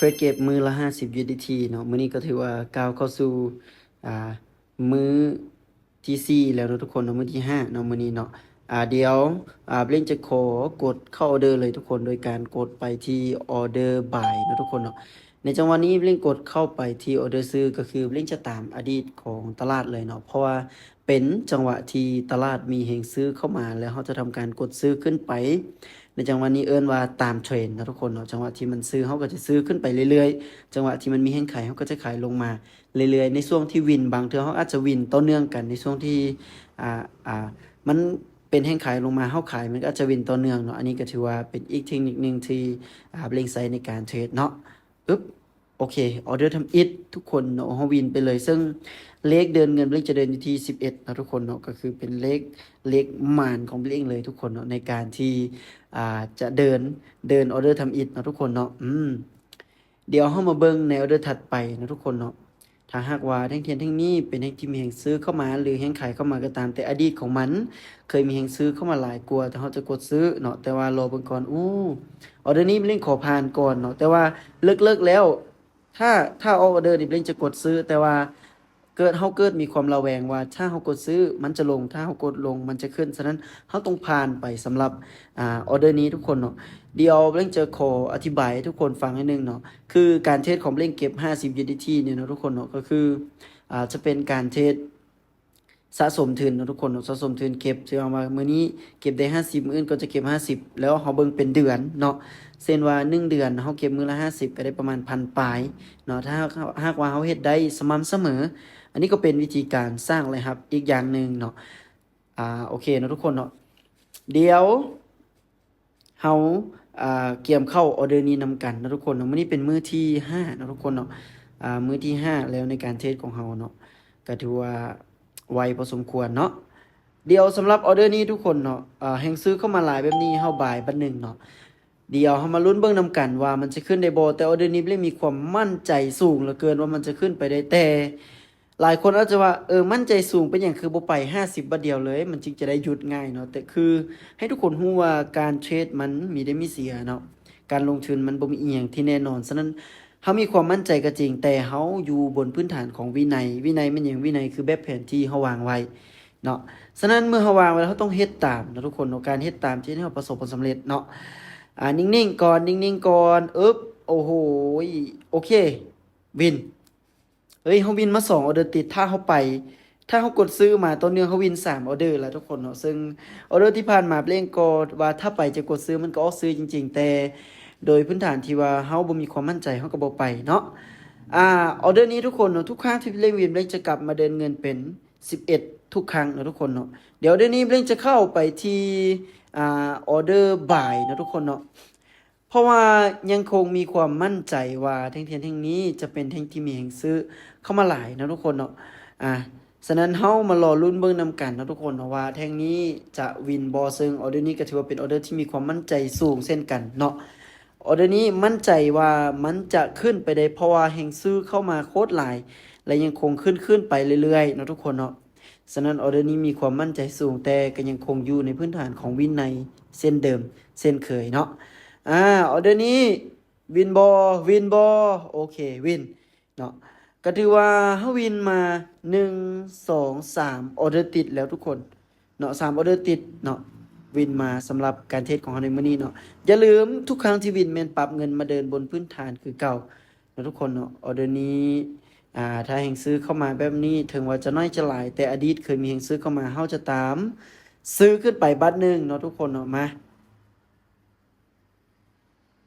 รดเก็บมือละ50 USDT เนาะมื้อนี้ก็ถือว่าก้าวเข้าสู่อ่ามื้อที่4แล้วเนาะทุกคนเนาะมื้อที่5เนาะมื้อนี้เนาะเดี๋ยวเล่นจะขอกดเข้าออเดอร์เลยทุกคนโดยการกดไปที่ออเดอร์บายเนาะทุกคนเนาะในจังหวะนี้เล่นกดเข้าไปที่ออเดอร์ซื้อก็คือเล่นจะตามอดีตของตลาดเลยเนาะเพราะว่าเป็นจังหวะที่ตลาดมีแห่งซื้อเข้ามาแล้วเขาจะทำการกดซื้อขึ้นไป ในจังหวะนี้เอิ้นว่าตามเทรนด์นะทุกคนเนาะจังหวะที่มันซื้อเขาก็จะซื้อขึ้นไปเรื่อยๆจังหวะที่มันมีแห้งขายเขาก็จะขายลงมาเรื่อยๆในช่วงที่วินบางเทื่อเขาอาจจะวินต่อเนื่องกันในช่วงที่อ่ามันเป็นแห้งขายลงมาเขาขายมันก็อาจจะวินต่อเนื่องเนาะอันนี้ก็ถือว่าเป็นอีกเทคนิคหนึ่งที่เล็งใช้ในการเทรดเนาะอึ๊บโอเคออเดอร์ทำอิททุกคนเนาะเขาวินไปเลยซึ่งเลขเดินเงินเลขจะเดินอยู่ที่11นะทุกคนเนาะก็คือเป็นเลขมานของเลขเลยทุกคนเนาะในการที่ จะเดินออเดอร์ทำอิฐเนาะทุกคนเนาะเดี๋ยวเข้ามาเบิ่งในออเดอร์ถัดไปนะทุกคนเนาะถ้าหากว่าแท่งเทียนแท่งนี้เป็นแท่งที่มีแห่งซื้อเข้ามาหรือแห่งขายเข้ามาก็ตามแต่อดีตของมันเคยมีแห่งซื้อเข้ามาหลายกว่าแต่เขาจะกดซื้อเนาะแต่ว่ารอเบิ่งก่อนออเดอร์นี้เล่นขอผ่านก่อนเนาะแต่ว่าเลิกแล้วถ้าออเดอร์นี่เล่นจะกดซื้อแต่ว่าเกิดมีความระแวงว่าถ้าเขากดซื้อมันจะลงถ้าเขากดลงมันจะขึ้นฉะนั้นเขาต้องผ่านไปสำหรับออเดอร์นี้ทุกคนเนาะเดี๋ยวเร่งจะขออธิบายให้ทุกคนฟังนิดนึงเนาะคือการเทรดของเร่งเก็บ50 USDT เนี่ยเนาะทุกคนเนาะก็คือจะเป็นการเทรดสะสมทุนเนาะทุกคนเนาะสะสมทุนเก็บถือว่ามื้อนี้เก็บได้50มื้ออื่นก็จะเก็บ50แล้วเขาเบิ่งเป็นเดือนเนาะเช่นว่า1เดือนเขาเก็บมื้อละ50ก็ได้ประมาณ1,000ปลายเนาะถ้าหากว่าเขาเฮ็ดได้สม่ำเสมออันนี้ก็เป็นวิธีการสร้างเลยครับอีกอย่างหนึ่งเนาะโอเคเนาะทุกคนเนาะเดี๋ยวเฮาเกี่ยมเข้าออเดอร์นี้นำกันนะทุกคนเนาะมื้อนี้เป็นมื้อที่5นะทุกคนเนาะมื้อที่5แล้วในการเทรดของเฮาเนาะก็ถือว่าไวพอสมควรเนาะเดี๋ยวสำหรับออเดอร์นี้ทุกคนเนาะแห่งซื้อเข้ามาหลายแบบนี้เฮาบ่ายบัดหนึ่งเนาะเดี๋ยวเฮามาลุ้นเบิ่งนำกันว่ามันจะขึ้นได้บ่แต่ออเดอร์นี้เล่มีความมั่นใจสูงเหลือเกินว่ามันจะขึ้นไปได้แต่หลายคนอาจจะว่ามั่นใจสูงเป็นอย่างคือบ่ไป50บาทเดียวเลยมันจึงจะได้หยุดง่ายเนาะแต่คือให้ทุกคนรู้ว่าการเทรดมันมีได้มีเสียเนาะการลงทุนมันบ่มีอีหยังที่แน่นอนฉะนั้นเฮามีความมั่นใจก็จริงแต่เฮาอยู่บนพื้นฐานของวินัยมันหยังวินัยคือแบบแผนที่เฮาวางไว้เนาะฉะนั้นเมื่อเฮาวางไว้แล้วเฮาต้องเฮ็ดตามนะทุกคนเนาะการเฮ็ดตามที่ให้เฮาประสบผลสำเร็จเนาะนิ่งๆก่อนนิ่งๆก่อนโอ้โหโอเควิน เฮ้ยเขาวินมา2ออเดอร์ติดถ้าเขากดซื้อมาตอนเนื่องเขาวิน3ออเดอร์แล้วทุกคนเนาะซึ่งออเดอร์ที่ผ่านมาเล่งก็ว่าถ้าไปจะกดซื้อมันก็ออกซื้อจริงๆแต่โดยพื้นฐานที่ว่าเขาบ่มีความมั่นใจเขาก็บ่ไปเนาะอ่าออเดอร์นี้ทุกคนเนาะทุกครั้งที่เล่งวินเล่งจะกลับมาเดินเงินเป็น11ทุกครั้งเนาะทุกคนเนาะเดี๋ยวเดือนนี้เล่งจะเข้าไปที่ออเดอร์บ่ายนะทุกคนเนาะ เพราะว่ายังคงมีความมั่นใจว่าแท่งเทียนแท่งนี้จะเป็นแท่งที่มีแห่งซื้อเข้ามาหลายนะทุกคนเนาะฉะนั้นเฮามารอลุ้นเบิ่งนำกันนะทุกคนเนาะว่าแท่งนี้จะวินบ่ซึ่งออเดอร์นี้ก็ถือว่าเป็นออเดอร์ที่มีความมั่นใจสูงเช่นกันเนาะออเดอร์นี้มั่นใจว่ามันจะขึ้นไปได้เพราะว่าแห่งซื้อเข้ามาโคตรหลายและยังคงขึ้นไปเรื่อยๆนะทุกคนเนาะฉะนั้นออเดอร์นี้มีความมั่นใจสูงแต่ก็ยังคงอยู่ในพื้นฐานของวินัยเส้นเดิมเส้นเคยเนาะ อ่าออเดอร์นี้วินบอโอเควินเนาะก็ถือว่าเฮาวินมา1 2 3ออเดอร์ติดแล้วทุกคนเนาะ3ออเดอร์ติดเนาะวินมาสำหรับการเทรดของเฮาในมื้อนี้เนาะอย่าลืมทุกครั้งที่วินแม่นปรับเงินมาเดินบนพื้นฐานคือเก่าเนาะทุกคนเนาะออเดอร์นี้ถ้าแห่งซื้อเข้ามาแบบนี้ถึงว่าจะน้อยจะหลายแต่อดีตเคยมีแห่งซื้อเข้ามาเฮาจะตามซื้อขึ้นไปบัตรหนึ่งเนาะทุกคนเนาะมา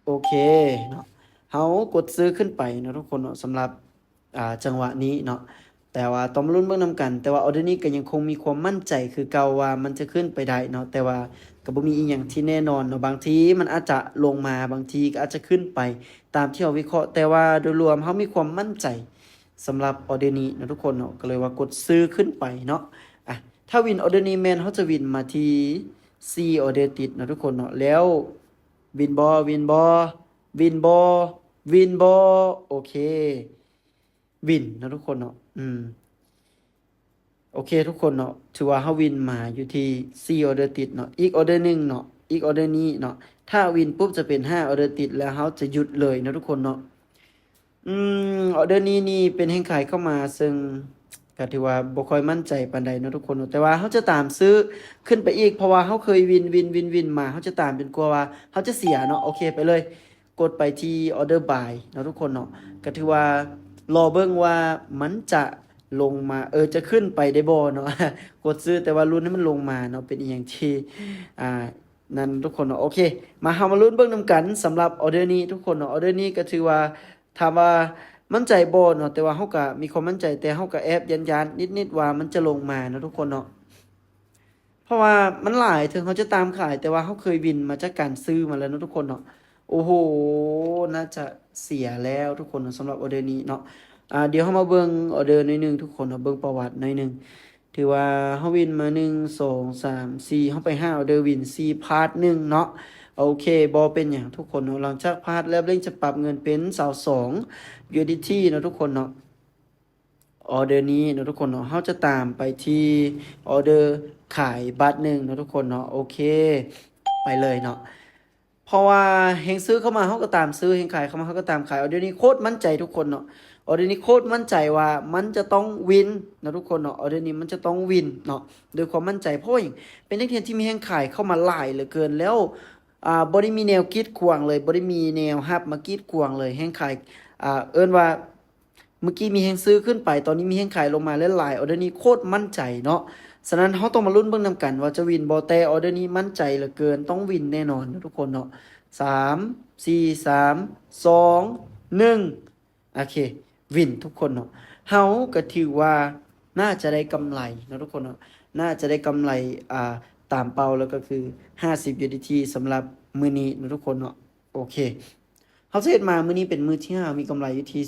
โอเคเนาะเขากดซื้อขึ้นไปเนาะทุกคนเนาะสำหรับจังหวะนี้เนาะแต่ว่าต้องมาลุ้นเบิ่งนำกันแต่ว่าออเดอร์นี้ก็ยังคงมีความมั่นใจคือเก่าว่ามันจะขึ้นไปได้เนาะแต่ว่าก็บ่มีอีหยังที่แน่นอนเนาะบางทีมันอาจจะลงมาบางทีก็อาจจะขึ้นไปตามที่เราวิเคราะห์แต่ว่าโดยรวมเขามีความมั่นใจสำหรับออเดอร์นี้นะทุกคนเนาะก็เลยว่ากดซื้อขึ้นไปเนาะถ้าวินออเดอร์นี้แมนเขาจะวินมาที่4ออเดอร์ติดนะทุกคนเนาะแล้ววินบอวินบอโอเควินนะทุกคนเนาะโอเคทุกคนเนาะถือว่าเฮาวินมาอยู่ที่4ออเดอร์ติดเนาะอีกออเดอร์หนึงเนาะอีกออเดอร์นี้เนาะถ้าวินปุ๊บจะเป็น5ออเดอร์ติดแล้วเฮาจะหยุดเลยนะทุกคนเนาะ ออเดอร์นี้นี่เป็นแห่งขายเข้ามาซึ่งก็ถือว่าบ่ค่อยมั่นใจปานใดเนาะทุกคนเนาะแต่ว่าเขาจะตามซื้อขึ้นไปอีกเพราะว่าเขาเคยวินมาเขาจะตามจนกลัวว่าเขาจะเสียเนาะโอเคไปเลยกดไปที่ออเดอร์บายเนาะทุกคนเนาะก็ถือว่ารอเบิ่งว่ามันจะลงมาจะขึ้นไปได้บ่เนาะกดซื้อแต่ว่าลุ้นให้มันลงมาเนาะเป็นอีหยังที่อ่านั่นทุกคนเนาะโอเคมาเฮามาลุ้นเบิ่งนำกันสำหรับออเดอร์นี้ทุกคนเนาะออเดอร์นี้ก็ถือว่าถามว่า มั่นใจบ่เนาะแต่ว่าเฮาก็มีความมั่นใจแต่เฮาก็แอบยันๆนิดๆว่ามันจะลงมาเนาะทุกคนเนาะเพราะว่ามันหลายถึงเขาจะตามขายแต่ว่าเขาเคยวินมาจากการซื้อมาแล้วเนาะทุกคนเนาะโอ้โหน่าจะเสียแล้วทุกคนเนาะสำหรับออเดอร์นี้เนาะเดี๋ยวเฮามาเบิ่งออเดอร์หน่อยหนึงทุกคนเนาะเบิ่งประวัติหน่อยหนึงถือว่าเฮาวินมา1 2 3 4เฮาไป5ออเดอร์วิน4พาร์ท1เนาะโอเคบ่เป็นหยังทุกคนเนาะหลังจากพาร์ทแล้วเร่งจะปรับเงินเป็น22 USDT เนาะทุกคนเนาะ ออเดอร์นี้เนาะทุกคนเนาะเราจะตามไปที่ออเดอร์ขายบัตรหนึ่งเนาะทุกคนเนาะโอเคไปเลยเนาะเพราะว่าเฮงซื้อเข้ามาเขาก็ตามซื้อเฮงขายเข้ามาเขาก็ตามขายออเดอร์นี้โคตรมั่นใจทุกคนเนาะออเดอร์นี้โคตรมั่นใจว่ามันจะต้องวินนะทุกคนเนาะออเดอร์นี้มันจะต้องวินเนาะโดยความมั่นใจเพราะว่าอย่างเป็นนักเรียนที่มีแฮงขายเข้ามาหลายเหลือเกินแล้วบ่ได้มีแนวคิดขวางเลยบ่ได้มีแนวฮับมากีดขวางเลยแฮงขายเอิ้นว่า เมื่อกี้มีแฮงซื้อขึ้นไปตอนนี้มีแฮงขายลงมาหลายๆออเดอร์นี้โคตรมั่นใจเนาะฉะนั้นเราต้องมาลุ้นเบิ่งนำกันว่าจะวินบ่แต่ออเดอร์นี้มั่นใจเหลือเกินต้องวินแน่นอนนะทุกคนเนาะ3 4 3 2 1โอเควินทุกคนเนาะเฮาก็ถือว่าน่าจะได้กำไรนะทุกคนเนาะน่าจะได้กำไรอ่าตามเป้าแล้วก็คือ50 USDT สำหรับมื้อนี้นะทุกคนเนาะโอเค เขาเทรดมามื้อนี้เป็นมื้อที่5มีกำไรอยู่ที่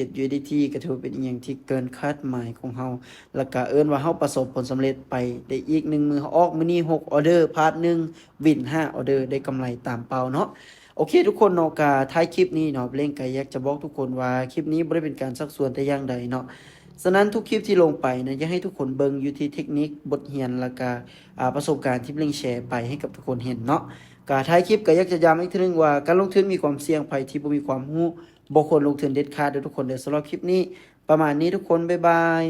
72.37 USDT ก็ถือว่าเป็นอีหยังที่เกินคาดหมายของเฮาแล้วก็เอิ้นว่าเฮาประสบผลสำเร็จไปได้อีก1มื้อออกมื้อนี้6ออเดอร์พาร์ท1วิน5ออเดอร์ได้กำไรตามเป้าเนาะโอเคทุกคนเนาะก็ท้ายคลิปนี้เนาะเล่งก็อยากจะบอกทุกคนว่าคลิปนี้บ่ได้เป็นการชักชวนแต่อย่างใดเนาะฉะนั้นทุกคลิปที่ลงไปนะอยากให้ทุกคนเบิ่งอยู่ที่เทคนิคบทเรียนแล้วก็ประสบการณ์ที่เล่งแชร์ไปให้กับทุกคนเห็นเนาะ ก็ท้ายคลิปก็อยากจะย้ำอีกทีนึงว่าการลงทุนมีความเสี่ยงภัยที่บ่มีความรู้บ่ควรลงทุนเด็ดขาดเด้อทุกคนเด้อสำหรับคลิปนี้ประมาณนี้ทุกคนบ๊ายบาย